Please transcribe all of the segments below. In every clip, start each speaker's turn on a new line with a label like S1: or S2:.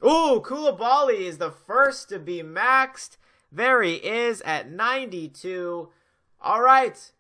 S1: Ooh, Koulibaly is the first to be maxed. There he is at 92. All right.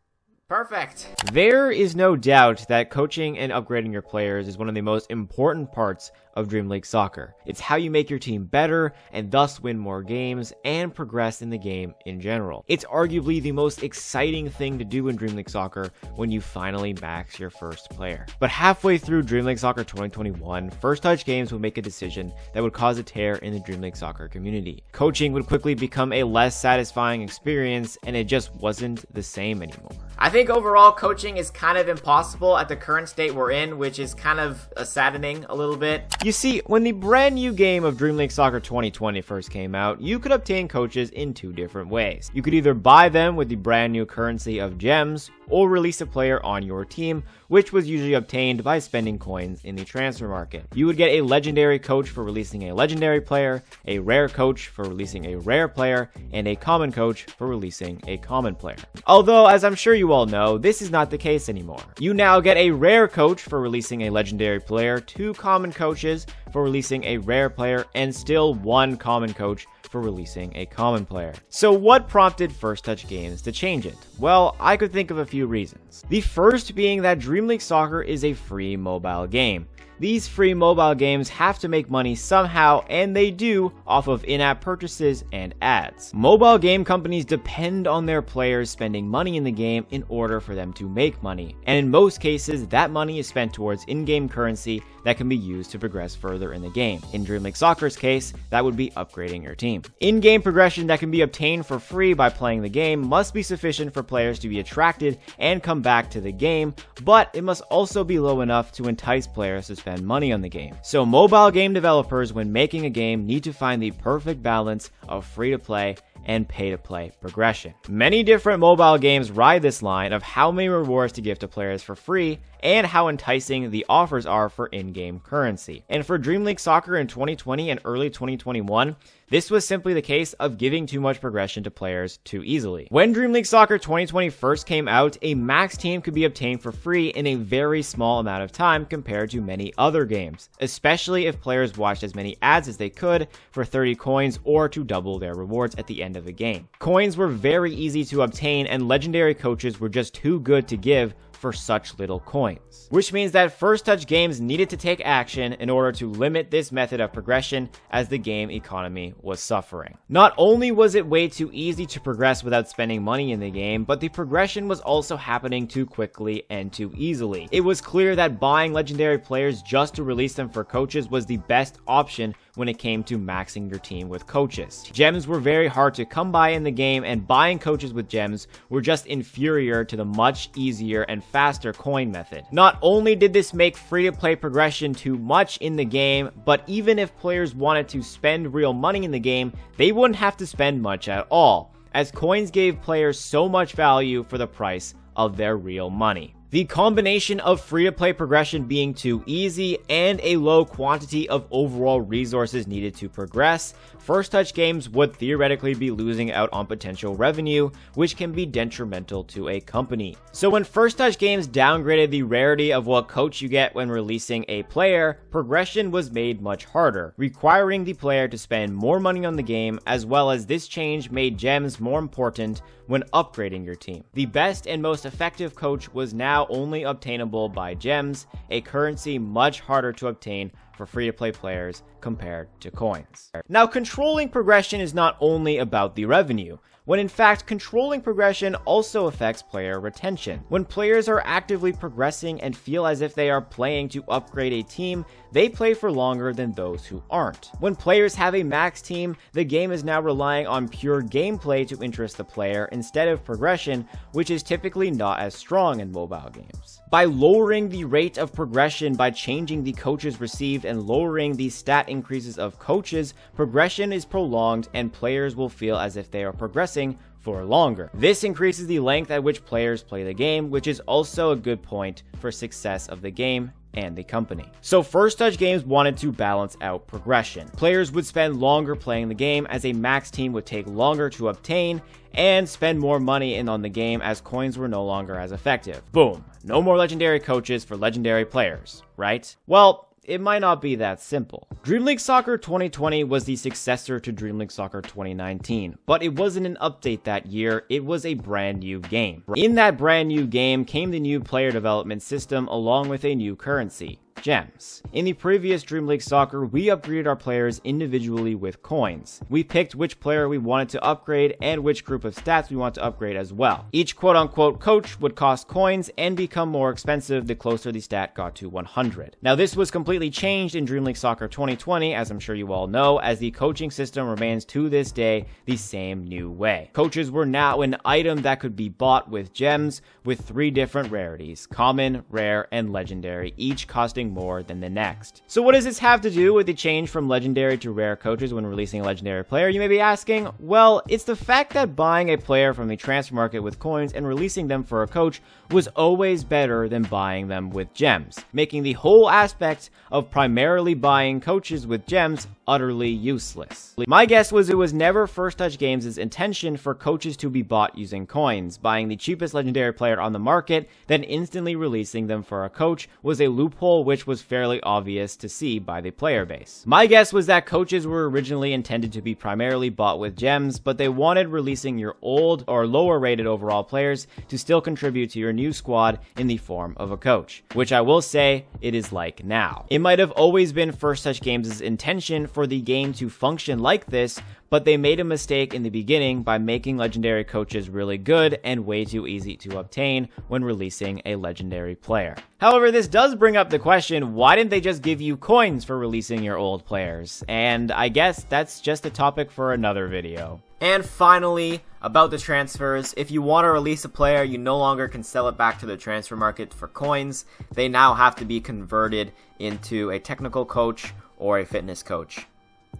S1: Perfect. There is no doubt that coaching and upgrading your players is one of the most important parts of Dream League Soccer. It's how you make your team better and thus win more games and progress in the game in general. It's arguably the most exciting thing to do in Dream League Soccer when you finally max your first player. But halfway through Dream League Soccer 2021, First Touch Games would make a decision that would cause a tear in the Dream League Soccer community. Coaching would quickly become a less satisfying experience, and it just wasn't the same anymore. I think overall coaching is kind of impossible at the current state we're in, which is kind of saddening a little bit. You see, when the brand new game of Dream League Soccer 2020 first came out, you could obtain coaches in two different ways. You could either buy them with the brand new currency of gems, or release a player on your team, which was usually obtained by spending coins in the transfer market. You would get a legendary coach for releasing a legendary player, a rare coach for releasing a rare player, and a common coach for releasing a common player. Although, as I'm sure you all know, this is not the case anymore. You now get a rare coach for releasing a legendary player, 2 common coaches for releasing a rare player, and still 1 common coach for releasing a common player. So what prompted First Touch Games to change it? Well, I could think of a few reasons. The first being that Dream League Soccer is a free mobile game. These free mobile games have to make money somehow, and they do off of in-app purchases and ads. Mobile game companies depend on their players spending money in the game in order for them to make money, and in most cases, that money is spent towards in-game currency that can be used to progress further in the game. In Dream League Soccer's case, that would be upgrading your team. In-game progression that can be obtained for free by playing the game must be sufficient for players to be attracted and come back to the game, but it must also be low enough to entice players to spend money on the game. So mobile game developers, when making a game, need to find the perfect balance of free-to-play and pay-to-play progression. Many different mobile games ride this line of how many rewards to give to players for free and how enticing the offers are for in-game currency. And for Dream League Soccer in 2020 and early 2021, this was simply the case of giving too much progression to players too easily. When Dream League Soccer 2020 first came out, a max team could be obtained for free in a very small amount of time compared to many other games, especially if players watched as many ads as they could for 30 coins or to double their rewards at the end of the game. Coins were very easy to obtain, and legendary coaches were just too good to give for such little coins. Which means that First Touch Games needed to take action in order to limit this method of progression as the game economy was suffering. Not only was it way too easy to progress without spending money in the game, but the progression was also happening too quickly and too easily. It was clear that buying legendary players just to release them for coaches was the best option when it came to maxing your team with coaches. Gems were very hard to come by in the game, and buying coaches with gems were just inferior to the much easier and faster coin method. Not only did this make free-to-play progression too much in the game, but even if players wanted to spend real money in the game, they wouldn't have to spend much at all, as coins gave players so much value for the price of their real money. The combination of free-to-play progression being too easy and a low quantity of overall resources needed to progress, First Touch Games would theoretically be losing out on potential revenue, which can be detrimental to a company. So when First Touch Games downgraded the rarity of what coach you get when releasing a player, progression was made much harder, requiring the player to spend more money on the game, as well as this change made gems more important when upgrading your team. The best and most effective coach was now only obtainable by gems, a currency much harder to obtain for free-to-play players compared to coins. Now, controlling progression is not only about the revenue, when in fact controlling progression also affects player retention. When players are actively progressing and feel as if they are playing to upgrade a team, they play for longer than those who aren't. When players have a max team, the game is now relying on pure gameplay to interest the player instead of progression, which is typically not as strong in mobile games. By lowering the rate of progression by changing the coaches received and lowering the stat increases of coaches, progression is prolonged and players will feel as if they are progressing for longer. This increases the length at which players play the game, which is also a good point for success of the game and the company. So First Touch Games wanted to balance out progression. Players would spend longer playing the game, as a max team would take longer to obtain, and spend more money on the game as coins were no longer as effective. Boom. No more legendary coaches for legendary players, right? Well, it might not be that simple. Dream League Soccer 2020 was the successor to Dream League Soccer 2019, but it wasn't an update that year, it was a brand new game. In that brand new game came the new player development system along with a new currency. Gems. In the previous Dream League Soccer, we upgraded our players individually with coins. We picked which player we wanted to upgrade and which group of stats we want to upgrade as well. Each quote-unquote coach would cost coins and become more expensive the closer the stat got to 100. Now this was completely changed in Dream League Soccer 2020, as I'm sure you all know, as the coaching system remains to this day the same new way. Coaches were now an item that could be bought with gems with 3 different rarities: common, rare, and legendary, each costing more than the next. So what does this have to do with the change from legendary to rare coaches when releasing a legendary player, you may be asking? Well, it's the fact that buying a player from the transfer market with coins and releasing them for a coach was always better than buying them with gems, making the whole aspect of primarily buying coaches with gems utterly useless. My guess was it was never First Touch Games' intention for coaches to be bought using coins. Buying the cheapest legendary player on the market, then instantly releasing them for a coach was a loophole which was fairly obvious to see by the player base. My guess was that coaches were originally intended to be primarily bought with gems, but they wanted releasing your old or lower rated overall players to still contribute to your new squad in the form of a coach, which I will say it is like now. It might have always been First Touch Games' intention for the game to function like this, but they made a mistake in the beginning by making legendary coaches really good and way too easy to obtain when releasing a legendary player. However, this does bring up the question, why didn't they just give you coins for releasing your old players? And I guess that's just a topic for another video. And finally, about the transfers, if you want to release a player, you no longer can sell it back to the transfer market for coins. They now have to be converted into a technical coach or a fitness coach.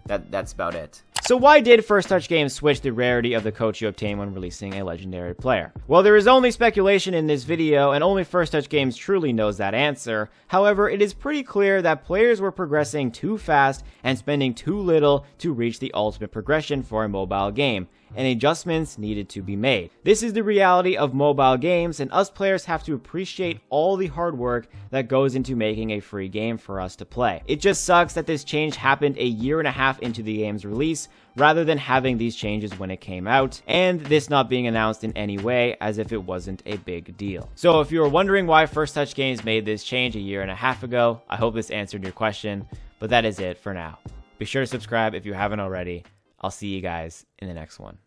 S1: That's about it. So why did First Touch Games switch the rarity of the coach you obtain when releasing a legendary player? Well, there is only speculation in this video, and only First Touch Games truly knows that answer. However, it is pretty clear that players were progressing too fast and spending too little to reach the ultimate progression for a mobile game, and adjustments needed to be made. This is the reality of mobile games, and us players have to appreciate all the hard work that goes into making a free game for us to play. It just sucks that this change happened a year and a half into the game's release, rather than having these changes when it came out, and this not being announced in any way as if it wasn't a big deal. So if you were wondering why First Touch Games made this change a year and a half ago, I hope this answered your question, but that is it for now. Be sure to subscribe if you haven't already. I'll see you guys in the next one.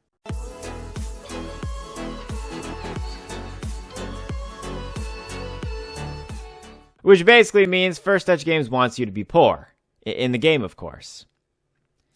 S1: Which basically means First Touch Games wants you to be poor. In the game, of course.